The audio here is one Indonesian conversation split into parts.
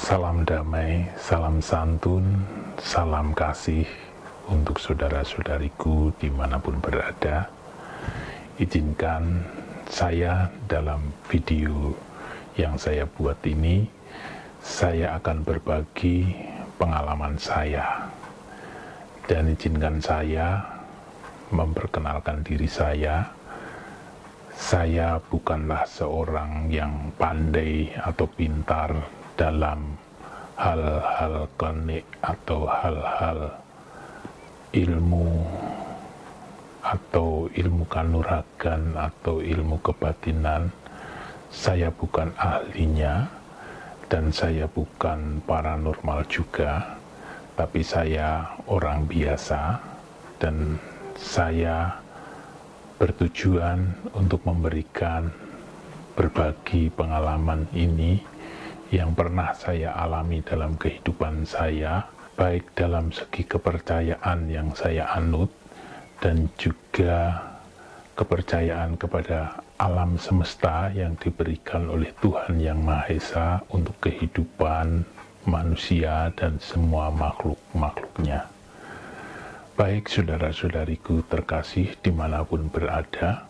Salam damai, salam santun, salam kasih untuk saudara-saudariku dimanapun berada. Izinkan saya dalam video yang saya buat ini, saya akan berbagi pengalaman saya. Dan izinkan saya memperkenalkan diri saya. Saya bukanlah seorang yang pandai atau pintar dalam hal-hal klinik atau hal-hal ilmu atau ilmu kanuragan atau ilmu kebatinan. Saya bukan ahlinya dan saya bukan paranormal juga, tapi saya orang biasa dan saya bertujuan untuk memberikan berbagi pengalaman ini yang pernah saya alami dalam kehidupan saya, baik dalam segi kepercayaan yang saya anut dan juga kepercayaan kepada alam semesta yang diberikan oleh Tuhan Yang Maha Esa untuk kehidupan manusia dan semua makhluk-makhluknya. Baik saudara-saudariku terkasih dimanapun berada,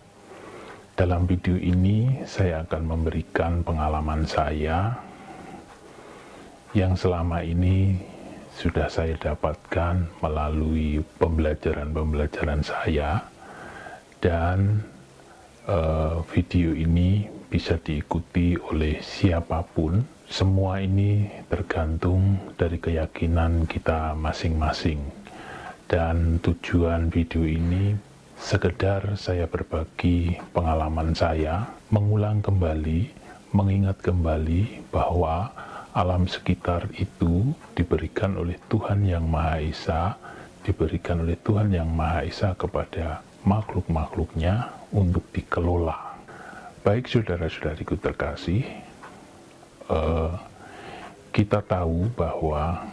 dalam video ini saya akan memberikan pengalaman saya yang selama ini sudah saya dapatkan melalui pembelajaran saya, dan video ini bisa diikuti oleh siapapun. Semua ini tergantung dari keyakinan kita masing-masing, dan tujuan video ini sekedar saya berbagi pengalaman saya, mengulang kembali, mengingat kembali bahwa alam sekitar itu diberikan oleh Tuhan Yang Maha Esa, diberikan oleh Tuhan Yang Maha Esa kepada makhluk-makhluknya untuk dikelola. Baik saudara-saudariku terkasih, kita tahu bahwa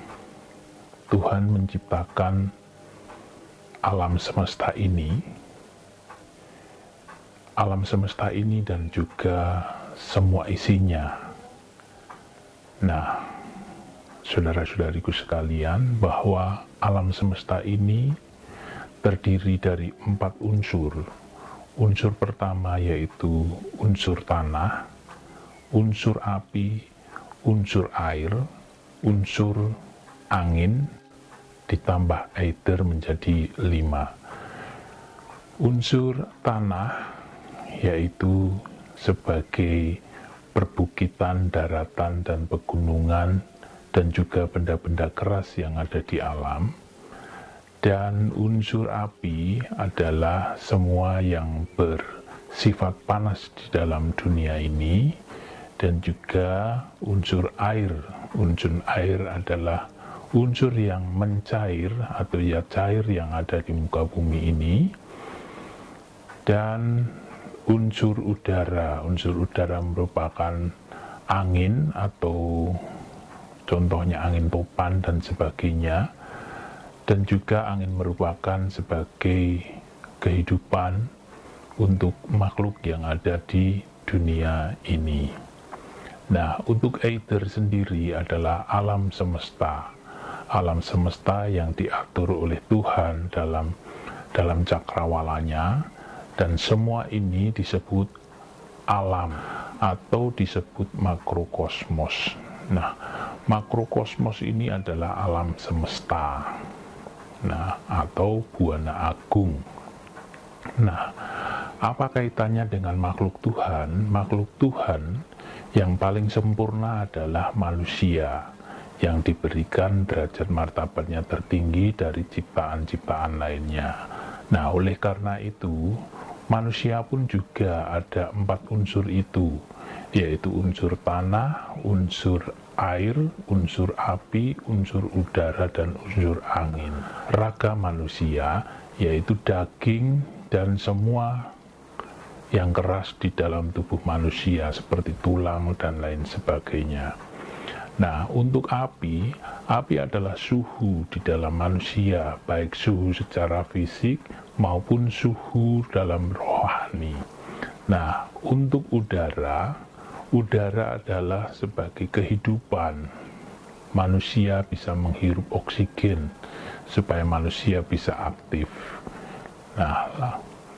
Tuhan menciptakan alam semesta ini dan juga semua isinya. Nah, saudara-saudariku sekalian, bahwa alam semesta ini terdiri dari 4 unsur. Unsur pertama yaitu unsur tanah, unsur api, unsur air, unsur angin, ditambah aether menjadi 5. Unsur tanah yaitu sebagai perbukitan, daratan, dan pegunungan, dan juga benda-benda keras yang ada di alam. Dan unsur api adalah semua yang bersifat panas di dalam dunia ini, dan juga unsur air. Unsur air adalah unsur yang mencair atau ya cair yang ada di muka bumi ini. Dan unsur udara merupakan angin atau contohnya angin topan dan sebagainya, dan juga angin merupakan sebagai kehidupan untuk makhluk yang ada di dunia ini. Nah, untuk aether sendiri adalah alam semesta yang diatur oleh Tuhan dalam cakrawalanya. Dan semua ini disebut alam atau disebut makrokosmos. Nah, makrokosmos ini adalah alam semesta, atau buana agung. Nah, apa kaitannya dengan makhluk Tuhan? Makhluk Tuhan yang paling sempurna adalah manusia, yang diberikan derajat martabatnya tertinggi dari ciptaan-ciptaan lainnya. Nah, oleh karena itu, manusia pun juga ada 4 unsur itu, yaitu unsur tanah, unsur air, unsur api, unsur udara, dan unsur angin. Raga manusia, yaitu daging dan semua yang keras di dalam tubuh manusia, seperti tulang dan lain sebagainya. Nah, untuk api adalah suhu di dalam manusia, baik suhu secara fisik maupun suhu dalam rohani. Nah, untuk udara adalah sebagai kehidupan manusia bisa menghirup oksigen, supaya manusia bisa aktif. Nah,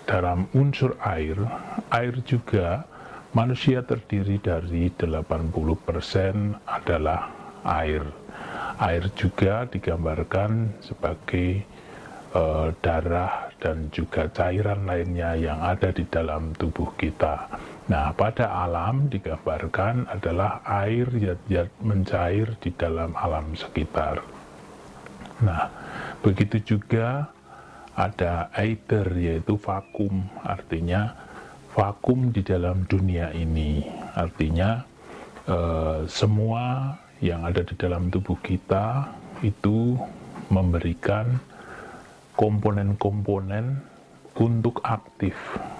dalam unsur air juga manusia terdiri dari 80% adalah air. Air juga digambarkan sebagai darah dan juga cairan lainnya yang ada di dalam tubuh kita. Nah, pada alam digambarkan adalah air zat-zat mencair di dalam alam sekitar. Nah, begitu juga ada aether, yaitu vakum, artinya vakum di dalam dunia ini. Artinya semua yang ada di dalam tubuh kita itu memberikan komponen-komponen untuk aktif,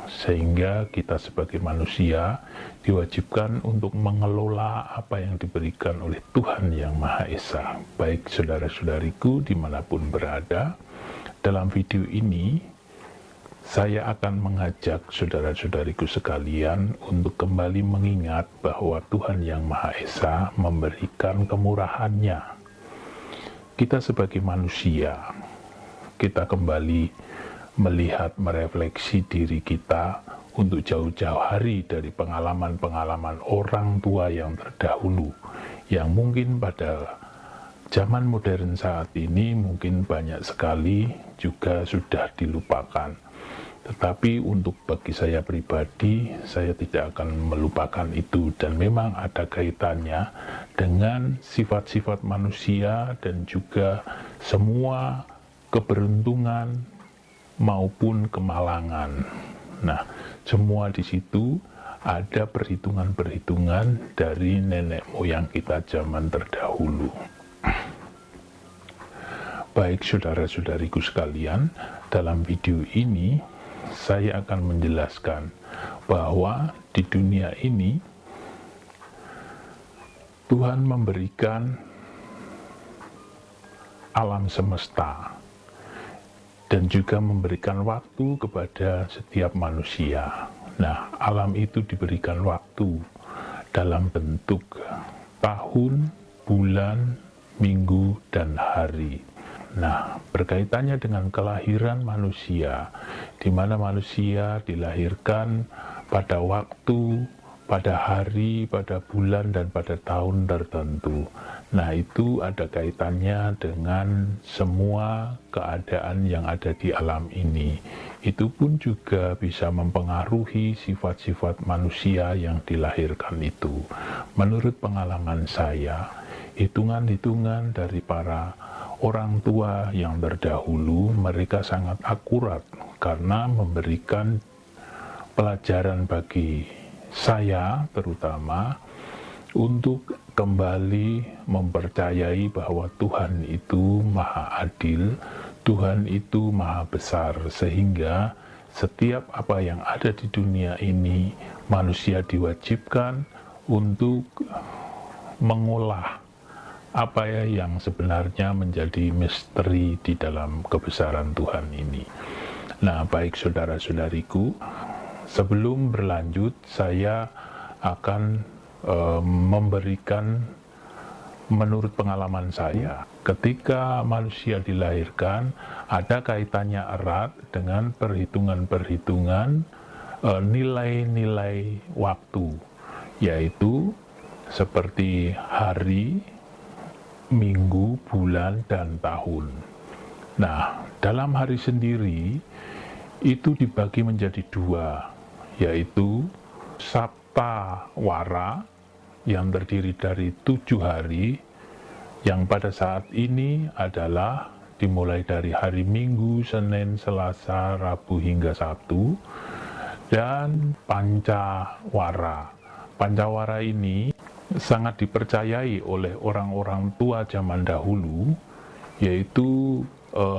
sehingga kita sebagai manusia diwajibkan untuk mengelola apa yang diberikan oleh Tuhan Yang Maha Esa. Baik saudara-saudariku dimanapun berada, dalam video ini saya akan mengajak saudara-saudariku sekalian untuk kembali mengingat bahwa Tuhan Yang Maha Esa memberikan kemurahannya. Kita sebagai manusia, kita kembali melihat, merefleksi diri kita untuk jauh-jauh hari dari pengalaman-pengalaman orang tua yang terdahulu, yang mungkin pada zaman modern saat ini mungkin banyak sekali juga sudah dilupakan. Tetapi untuk bagi saya pribadi, saya tidak akan melupakan itu, dan memang ada kaitannya dengan sifat-sifat manusia dan juga semua keberuntungan maupun kemalangan. Nah, semua di situ ada perhitungan-perhitungan dari nenek moyang kita zaman terdahulu. Baik saudara-saudariku sekalian, dalam video ini saya akan menjelaskan bahwa di dunia ini Tuhan memberikan alam semesta dan juga memberikan waktu kepada setiap manusia. Nah, alam itu diberikan waktu dalam bentuk tahun, bulan, minggu, dan hari. Nah, berkaitannya dengan kelahiran manusia, di mana manusia dilahirkan pada waktu, pada hari, pada bulan, dan pada tahun tertentu. Nah, itu ada kaitannya dengan semua keadaan yang ada di alam ini. Itu pun juga bisa mempengaruhi sifat-sifat manusia yang dilahirkan itu. Menurut pengalaman saya, hitungan-hitungan dari para orang tua yang terdahulu, mereka sangat akurat karena memberikan pelajaran bagi saya terutama untuk kembali mempercayai bahwa Tuhan itu maha adil, Tuhan itu maha besar, sehingga setiap apa yang ada di dunia ini manusia diwajibkan untuk mengolah apa yang sebenarnya menjadi misteri di dalam kebesaran Tuhan ini. Nah, baik saudara-saudariku, sebelum berlanjut saya akan memberikan menurut pengalaman saya. Ketika manusia dilahirkan, ada kaitannya erat dengan perhitungan-perhitungan nilai-nilai waktu, yaitu seperti hari, minggu, bulan, dan tahun. Nah, dalam hari sendiri itu dibagi menjadi dua, yaitu Sabta Wara yang terdiri dari 7 hari, yang pada saat ini adalah dimulai dari hari Minggu, Senin, Selasa, Rabu, hingga Sabtu, dan Pancawara. Pancawara ini sangat dipercayai oleh orang-orang tua zaman dahulu, yaitu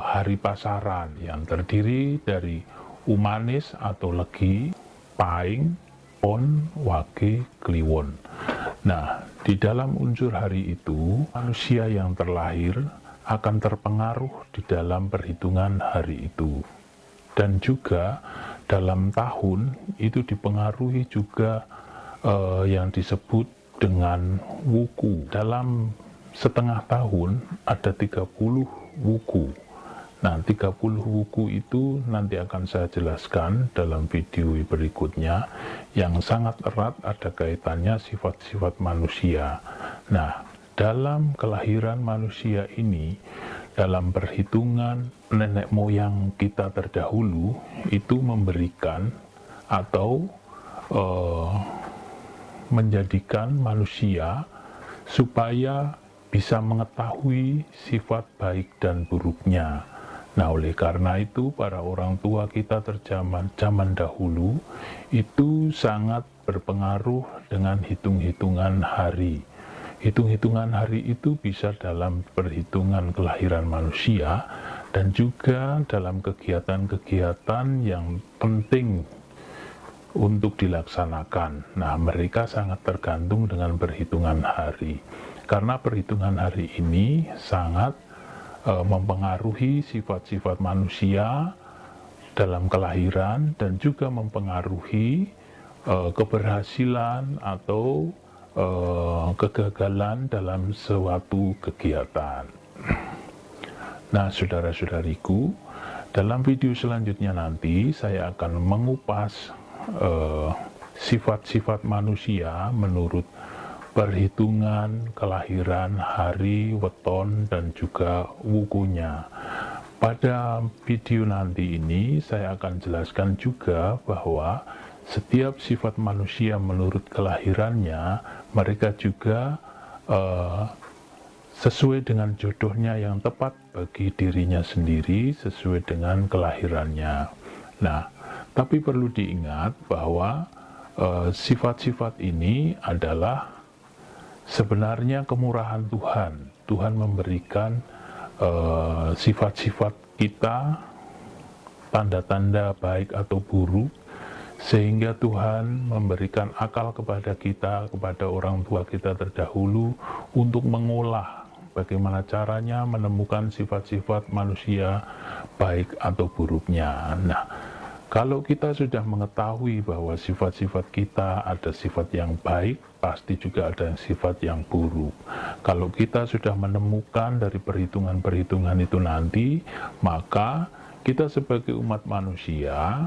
hari pasaran yang terdiri dari Umanis atau Legi, Paing, Pon, Wage, Kliwon. Nah, di dalam unsur hari itu, manusia yang terlahir akan terpengaruh di dalam perhitungan hari itu. Dan juga dalam tahun itu dipengaruhi juga yang disebut dengan wuku. Dalam setengah tahun ada 30 wuku. Nah, 30 wuku itu nanti akan saya jelaskan dalam video berikutnya, yang sangat erat ada kaitannya sifat-sifat manusia. Nah, dalam kelahiran manusia ini, dalam perhitungan nenek moyang kita terdahulu, itu memberikan atau menjadikan manusia supaya bisa mengetahui sifat baik dan buruknya. Nah, oleh karena itu para orang tua kita zaman dahulu itu sangat berpengaruh dengan hitung-hitungan hari. Hitung-hitungan hari itu bisa dalam perhitungan kelahiran manusia dan juga dalam kegiatan-kegiatan yang penting untuk dilaksanakan. Nah, mereka sangat tergantung dengan perhitungan hari. Karena perhitungan hari ini sangat mempengaruhi sifat-sifat manusia dalam kelahiran dan juga mempengaruhi keberhasilan atau kegagalan dalam suatu kegiatan. Nah, saudara-saudariku, dalam video selanjutnya nanti saya akan mengupas sifat-sifat manusia menurut perhitungan kelahiran, hari, weton, dan juga wukunya. Pada video nanti ini saya akan jelaskan juga bahwa setiap sifat manusia menurut kelahirannya, mereka juga sesuai dengan jodohnya yang tepat bagi dirinya sendiri, sesuai dengan kelahirannya. Nah, tapi perlu diingat bahwa sifat-sifat ini adalah sebenarnya kemurahan Tuhan. Tuhan memberikan sifat-sifat kita, tanda-tanda baik atau buruk, sehingga Tuhan memberikan akal kepada kita, kepada orang tua kita terdahulu, untuk mengolah bagaimana caranya menemukan sifat-sifat manusia baik atau buruknya. Nah, kalau kita sudah mengetahui bahwa sifat-sifat kita ada sifat yang baik, pasti juga ada sifat yang buruk. Kalau kita sudah menemukan dari perhitungan-perhitungan itu nanti, maka kita sebagai umat manusia,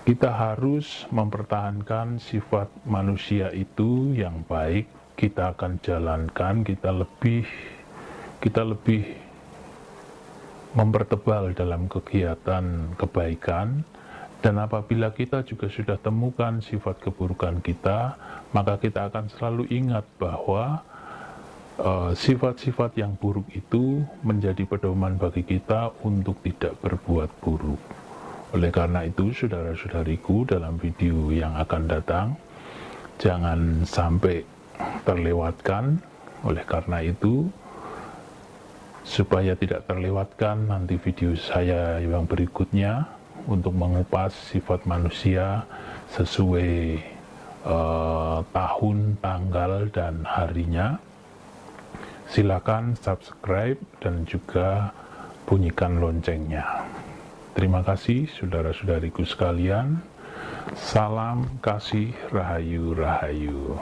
kita harus mempertahankan sifat manusia itu yang baik. Kita akan jalankan, kita lebih mempertebal dalam kegiatan kebaikan. Dan apabila kita juga sudah temukan sifat keburukan kita, maka kita akan selalu ingat bahwa sifat-sifat yang buruk itu menjadi pedoman bagi kita untuk tidak berbuat buruk. Oleh karena itu, saudara-saudariku, dalam video yang akan datang, jangan sampai terlewatkan. Oleh karena itu, supaya tidak terlewatkan nanti video saya yang berikutnya, untuk mengupas sifat manusia sesuai tahun, tanggal, dan harinya, silakan subscribe dan juga bunyikan loncengnya. Terima kasih saudara-saudariku sekalian. Salam kasih, rahayu, rahayu.